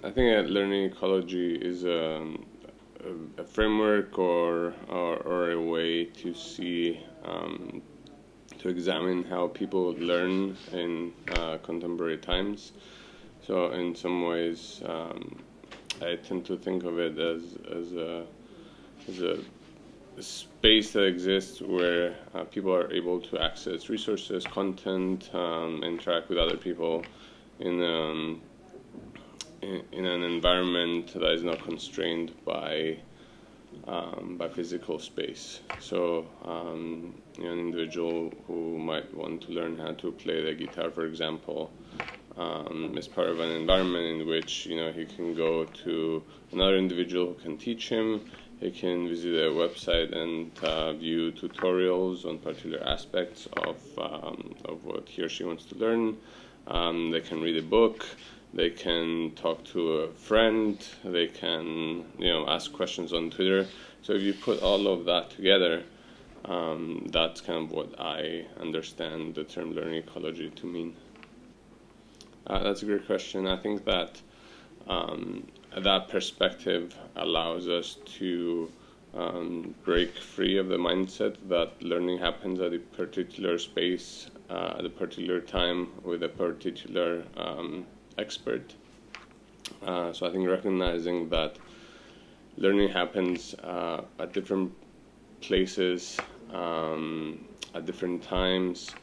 I think a learning ecology is a framework or a way to see to examine how people learn in contemporary times. So in some ways, I tend to think of it as a space that exists where people are able to access resources, content, interact with other people in in an environment that is not constrained by physical space. So an individual who might want to learn how to play the guitar, for example, is part of an environment in which he can go to another individual who can teach him. He can visit a website and view tutorials on particular aspects of what he or she wants to learn. They can read a book. They can talk to a friend. They can ask questions on Twitter. So if you put all of that together, that's kind of what I understand the term learning ecology to mean. That's a great question. I think that that perspective allows us to break free of the mindset that learning happens at a particular space, at a particular time, with a particular expert. So I think recognizing that learning happens at different places, at different times,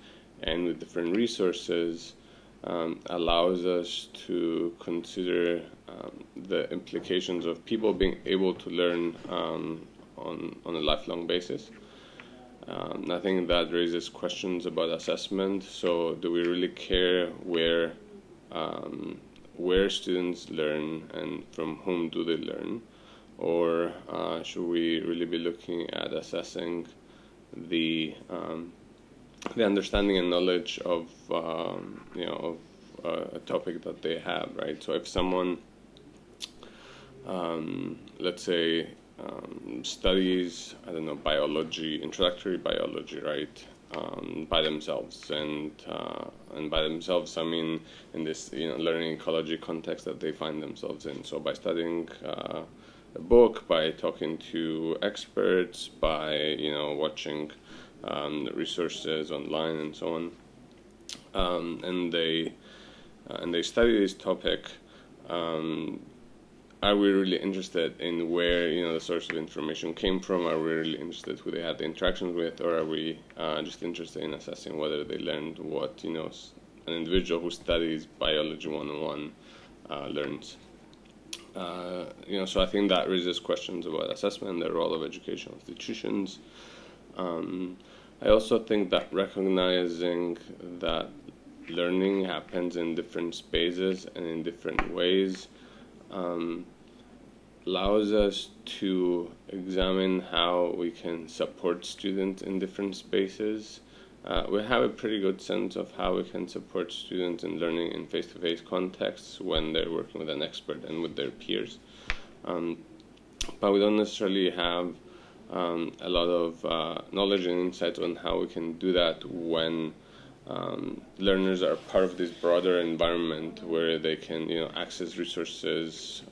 and with different resources allows us to consider the implications of people being able to learn on a lifelong basis. I think that raises questions about assessment. So do we really care where students learn and from whom do they learn? Or should we really be looking at assessing the understanding and knowledge of a topic that they have, right? So if someone, let's say, studies, biology, introductory biology, right, by themselves, and by themselves, I mean in this learning ecology context that they find themselves in. So by studying a book, by talking to experts, by watching resources online and so on, and they study this topic. Are we really interested in where the source of information came from? Are we really interested who they had the interactions with, or are we just interested in assessing whether they learned what an individual who studies biology 101 learns? So I think that raises questions about assessment and the role of educational institutions. I also think that recognizing that learning happens in different spaces and in different ways allows us to examine how we can support students in different spaces. We have a pretty good sense of how we can support students in learning in face-to-face contexts when they're working with an expert and with their peers. But we don't necessarily have a lot of knowledge and insights on how we can do that when learners are part of this broader environment where they can access resources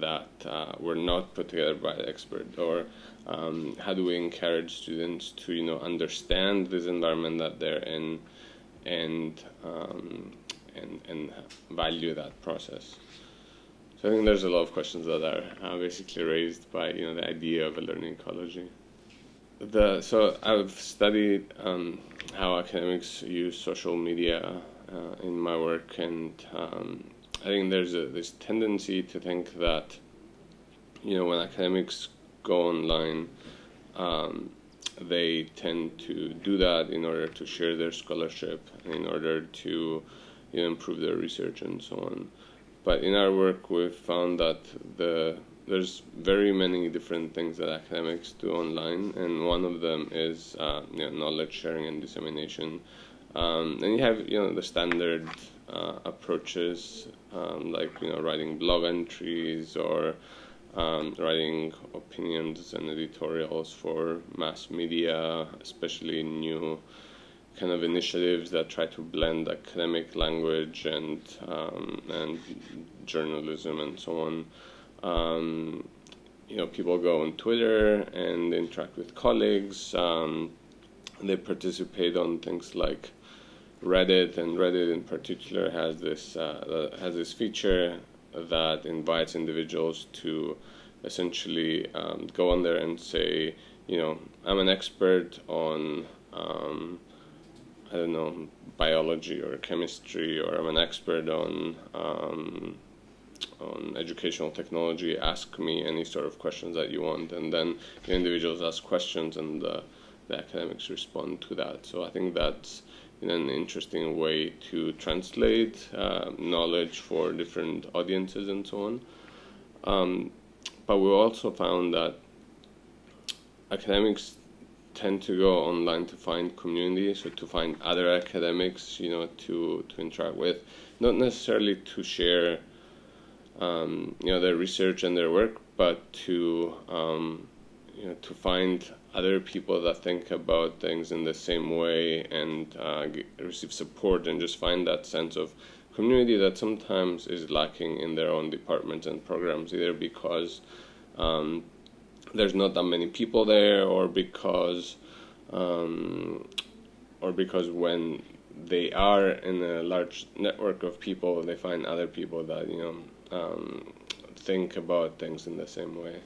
that were not put together by the expert. Or how do we encourage students to understand this environment that they're in and value that process. So I think there's a lot of questions that are basically raised by the idea of a learning ecology. So I've studied how academics use social media in my work, and I think there's this tendency to think that when academics go online, they tend to do that in order to share their scholarship, in order to improve their research and so on. But in our work, we've found that there's very many different things that academics do online, and one of them is knowledge sharing and dissemination. And you have the standard approaches like writing blog entries or writing opinions and editorials for mass media, especially new kind of initiatives that try to blend academic language and journalism and so on. People go on Twitter and interact with colleagues. They participate on things like Reddit, and Reddit in particular has this feature that invites individuals to essentially go on there and say, I'm an expert on I don't know, biology or chemistry, or I'm an expert on educational technology. Ask me any sort of questions that you want, and then the individuals ask questions, and the academics respond to that. So I think that's an interesting way to translate knowledge for different audiences and so on. But we also found that academics tend to go online to find community, so to find other academics, to interact with, not necessarily to share, their research and their work, but to find other people that think about things in the same way and receive support, and just find that sense of community that sometimes is lacking in their own departments and programs, either because there's not that many people there, or because when they are in a large network of people, they find other people that think about things in the same way.